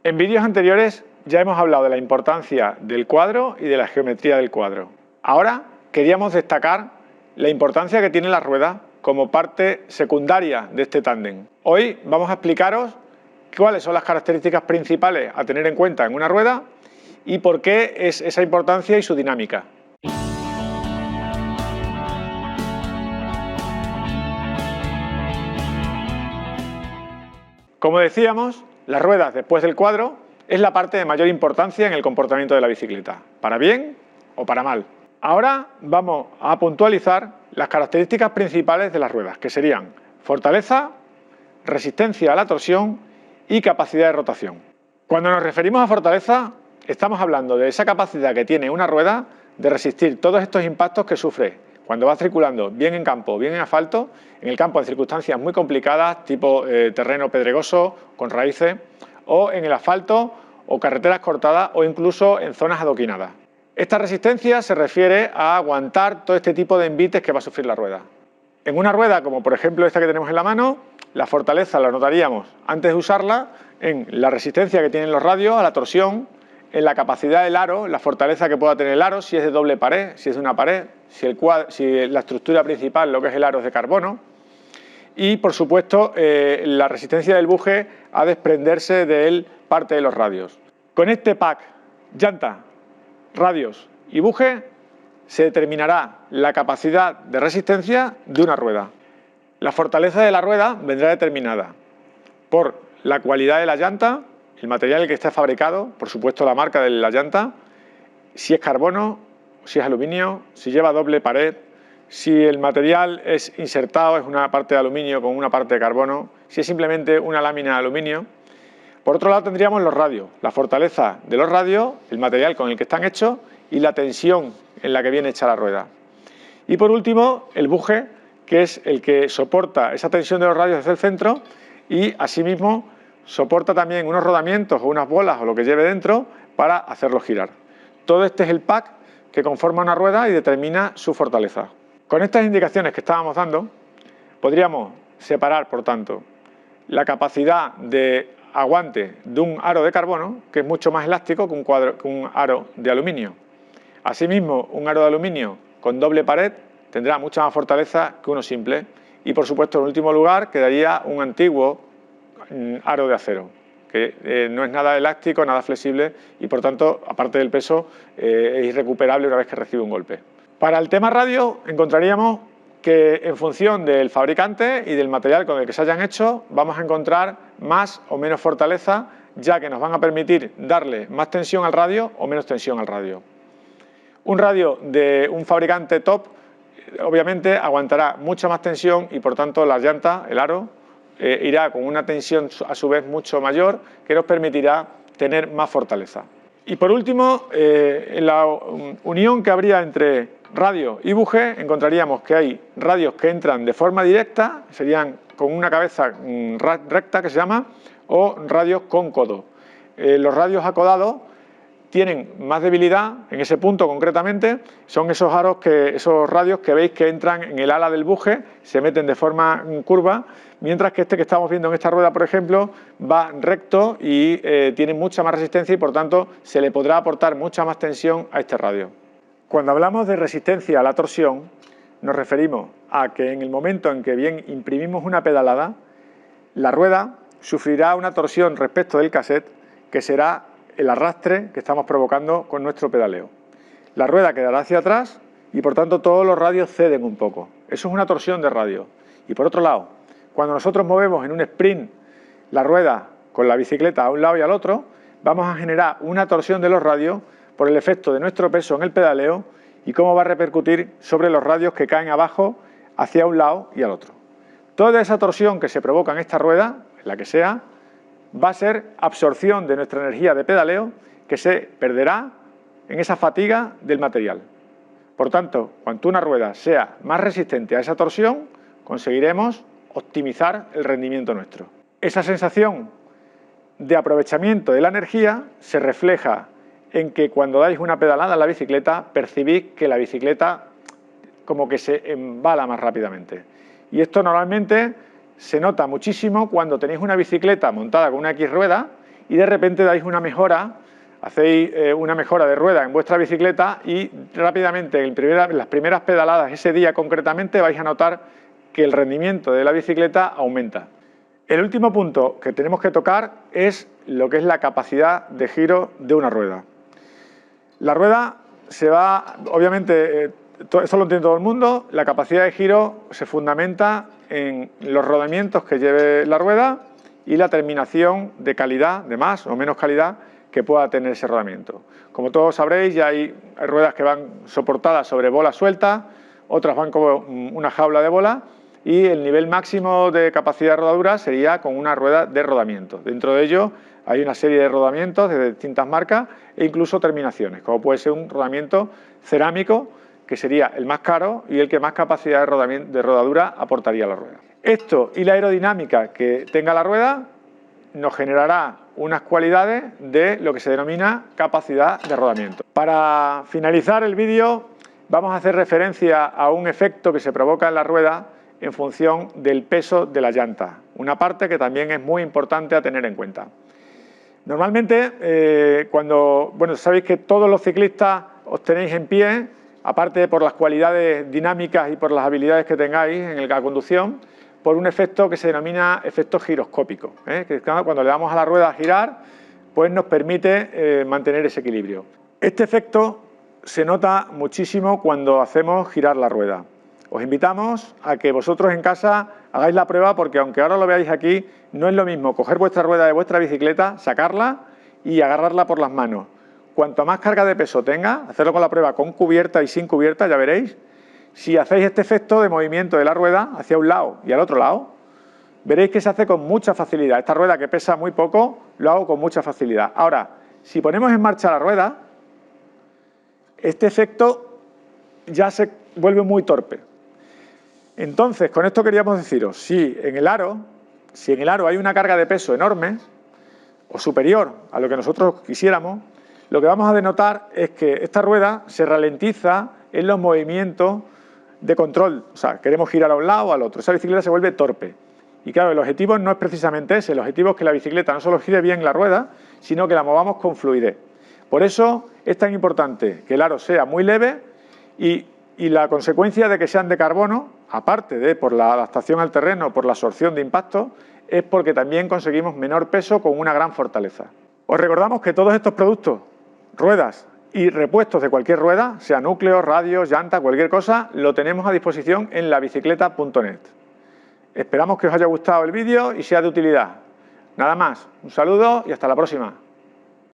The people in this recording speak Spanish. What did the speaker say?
En vídeos anteriores ya hemos hablado de la importancia del cuadro y de la geometría del cuadro. Ahora queríamos destacar la importancia que tiene la rueda como parte secundaria de este tándem. Hoy vamos a explicaros cuáles son las características principales a tener en cuenta en una rueda y por qué es esa importancia y su dinámica. Como decíamos, las ruedas después del cuadro es la parte de mayor importancia en el comportamiento de la bicicleta, para bien o para mal. Ahora vamos a puntualizar las características principales de las ruedas, que serían fortaleza, resistencia a la torsión y capacidad de rotación. Cuando nos referimos a fortaleza, estamos hablando de esa capacidad que tiene una rueda de resistir todos estos impactos que sufre cuando va circulando bien en campo, bien en asfalto, en el campo en circunstancias muy complicadas, tipo terreno pedregoso, con raíces, o en el asfalto o carreteras cortadas o incluso en zonas adoquinadas. Esta resistencia se refiere a aguantar todo este tipo de envites que va a sufrir la rueda. En una rueda, como por ejemplo esta que tenemos en la mano, la fortaleza la notaríamos antes de usarla en la resistencia que tienen los radios a la torsión, en la capacidad del aro, la fortaleza que pueda tener el aro, si es de doble pared, si es de una pared, si la estructura principal, lo que es el aro, es de carbono, y por supuesto la resistencia del buje a desprenderse de él parte de los radios. Con este pack, llanta, radios y buje, se determinará la capacidad de resistencia de una rueda. La fortaleza de la rueda vendrá determinada por la cualidad de la llanta, el material en el que está fabricado, por supuesto la marca de la llanta, si es carbono, si es aluminio, si lleva doble pared, si el material es insertado, es una parte de aluminio con una parte de carbono, si es simplemente una lámina de aluminio. Por otro lado tendríamos los radios, la fortaleza de los radios, el material con el que están hechos y la tensión en la que viene hecha la rueda. Y por último el buje, que es el que soporta esa tensión de los radios desde el centro y asimismo soporta también unos rodamientos o unas bolas o lo que lleve dentro para hacerlo girar. Todo este es el pack que conforma una rueda y determina su fortaleza. Con estas indicaciones que estábamos dando, podríamos separar, por tanto, la capacidad de aguante de un aro de carbono, que es mucho más elástico que un aro de aluminio. Asimismo, un aro de aluminio con doble pared tendrá mucha más fortaleza que uno simple. Y por supuesto, en último lugar, quedaría un antiguo aro de acero, que no es nada elástico, nada flexible y por tanto, aparte del peso, es irrecuperable una vez que recibe un golpe. Para el tema radio encontraríamos que en función del fabricante y del material con el que se hayan hecho vamos a encontrar más o menos fortaleza, ya que nos van a permitir darle más tensión al radio o menos tensión al radio. Un radio de un fabricante top obviamente aguantará mucha más tensión y por tanto la llanta, el aro, irá con una tensión a su vez mucho mayor que nos permitirá tener más fortaleza. Y por último, en la unión que habría entre radio y buje encontraríamos que hay radios que entran de forma directa, serían con una cabeza recta que se llama, o radios con codo. Los radios acodados tienen más debilidad en ese punto concretamente, son esos radios que veis que entran en el ala del buje, se meten de forma curva, mientras que este que estamos viendo en esta rueda, por ejemplo, va recto y tiene mucha más resistencia y por tanto se le podrá aportar mucha más tensión a este radio. Cuando hablamos de resistencia a la torsión, nos referimos a que en el momento en que bien imprimimos una pedalada, la rueda sufrirá una torsión respecto del cassette que será el arrastre que estamos provocando con nuestro pedaleo. La rueda quedará hacia atrás y por tanto todos los radios ceden un poco. Eso es una torsión de radio. Y por otro lado, cuando nosotros movemos en un sprint la rueda con la bicicleta a un lado y al otro, vamos a generar una torsión de los radios por el efecto de nuestro peso en el pedaleo y cómo va a repercutir sobre los radios que caen abajo hacia un lado y al otro. Toda esa torsión que se provoca en esta rueda, en la que sea, va a ser absorción de nuestra energía de pedaleo que se perderá en esa fatiga del material. Por tanto, cuanto una rueda sea más resistente a esa torsión, conseguiremos optimizar el rendimiento nuestro. Esa sensación de aprovechamiento de la energía se refleja en que cuando dais una pedalada a la bicicleta percibís que la bicicleta como que se embala más rápidamente. Y esto normalmente se nota muchísimo cuando tenéis una bicicleta montada con una X rueda y de repente dais una mejora, hacéis una mejora de rueda en vuestra bicicleta y rápidamente en las primeras pedaladas ese día concretamente vais a notar que el rendimiento de la bicicleta aumenta. El último punto que tenemos que tocar es lo que es la capacidad de giro de una rueda. La rueda se va, obviamente, eso lo entiende todo el mundo, la capacidad de giro se fundamenta en los rodamientos que lleve la rueda y la terminación de calidad, de más o menos calidad, que pueda tener ese rodamiento. Como todos sabréis, ya hay ruedas que van soportadas sobre bolas sueltas, otras van como una jaula de bola y el nivel máximo de capacidad de rodadura sería con una rueda de rodamiento. Dentro de ello hay una serie de rodamientos de distintas marcas e incluso terminaciones, como puede ser un rodamiento cerámico, que sería el más caro y el que más capacidad de rodadura aportaría a la rueda. Esto y la aerodinámica que tenga la rueda nos generará unas cualidades de lo que se denomina capacidad de rodamiento. Para finalizar el vídeo vamos a hacer referencia a un efecto que se provoca en la rueda en función del peso de la llanta, una parte que también es muy importante a tener en cuenta. Normalmente, sabéis que todos los ciclistas os tenéis en pie, aparte por las cualidades dinámicas y por las habilidades que tengáis en la conducción, por un efecto que se denomina efecto giroscópico, que cuando le damos a la rueda a girar, pues nos permite mantener ese equilibrio. Este efecto se nota muchísimo cuando hacemos girar la rueda. Os invitamos a que vosotros en casa hagáis la prueba, porque aunque ahora lo veáis aquí, no es lo mismo coger vuestra rueda de vuestra bicicleta, sacarla y agarrarla por las manos. Cuanto más carga de peso tenga, hacerlo con la prueba con cubierta y sin cubierta, ya veréis. Si hacéis este efecto de movimiento de la rueda hacia un lado y al otro lado, veréis que se hace con mucha facilidad. Esta rueda, que pesa muy poco, lo hago con mucha facilidad. Ahora, si ponemos en marcha la rueda, este efecto ya se vuelve muy torpe. Entonces, con esto queríamos deciros, si en el aro hay una carga de peso enorme o superior a lo que nosotros quisiéramos, lo que vamos a denotar es que esta rueda se ralentiza en los movimientos de control. O sea, queremos girar a un lado o al otro. Esa bicicleta se vuelve torpe. Y claro, el objetivo no es precisamente ese. El objetivo es que la bicicleta no solo gire bien la rueda, sino que la movamos con fluidez. Por eso es tan importante que el aro sea muy leve y la consecuencia de que sean de carbono, aparte de por la adaptación al terreno, por la absorción de impacto, es porque también conseguimos menor peso con una gran fortaleza. Os recordamos que todos estos productos, ruedas y repuestos de cualquier rueda, sea núcleo, radios, llanta, cualquier cosa, lo tenemos a disposición en labicicleta.net. Esperamos que os haya gustado el vídeo y sea de utilidad. Nada más, un saludo y hasta la próxima.